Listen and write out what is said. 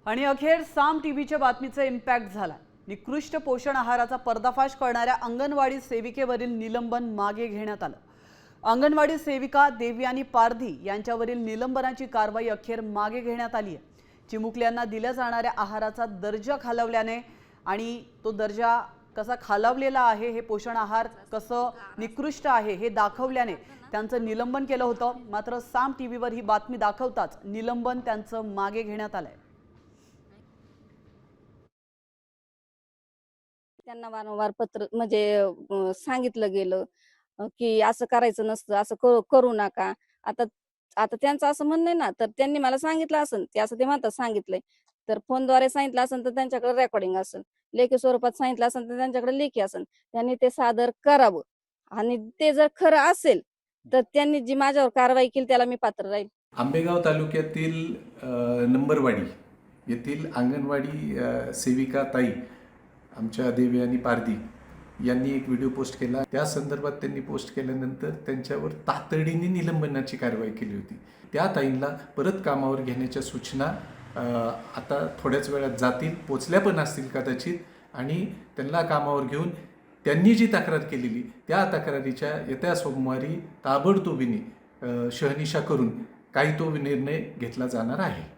आणि अखेर साम टीव्हीच्या बातमीचा इम्पॅक्ट झाला। निकृष्ट पोषण आहाराचा पर्दाफाश करणाऱ्या अंगणवाडी सेविकेवरील निलंबन मागे घेण्यात आलं। अंगणवाडी सेविका देवयानी पारधी यांच्यावरील निलंबनाची कारवाई अखेर मागे घेण्यात आली आहे। चिमुकल्यांना दिल्या जाणाऱ्या आहाराचा दर्जा खालावल्याने आणि तो दर्जा कसा खालावलेला आहे, हे पोषण आहार कसं निकृष्ट आहे हे दाखवल्याने त्यांचं निलंबन केलं होतं। मात्र साम टीव्हीवर ही बातमी दाखवताच निलंबन त्यांचं मागे घेण्यात आलंय। त्यांना वारंवार पत्र म्हणजे सांगितलं गेलं की असं करायचं नसतं, असं करू नका। आता आता त्यांचं असं म्हणणं आहे ना, तर त्यांनी मला सांगितलं असेल, ते असं ते म्हणतात सांगितलंय, तर फोनद्वारे सांगितलं असेल तर त्यांच्याकडे रेकॉर्डिंग असेल, लेखी स्वरूपात सांगितलं असेल तर त्यांच्याकडे लेखी असेल, त्यांनी ते सादर करावं। आणि ते जर खरं असेल तर त्यांनी जी माझ्यावर कारवाई केली त्याला मी पात्र राहील। आंबेगाव तालुक्यातील नंबरवाडी येथील अंगणवाडी सेविका ताई आमच्या देवयानी पारधी यांनी एक व्हिडिओ पोस्ट केला। त्या संदर्भात त्यांनी पोस्ट केल्यानंतर त्यांच्यावर तातडीने निलंबनाची कारवाई केली होती। त्या ताईंना परत कामावर घेण्याच्या सूचना आता थोड्याच वेळात जातील, पोचल्या पण असतील कदाचित, आणि त्यांना कामावर घेऊन त्यांनी जी तक्रार केलेली त्या तक्रारीच्या येत्या सोमवारी ताबडतोबीने शहानिशा करून काही तो निर्णय घेतला जाणार आहे।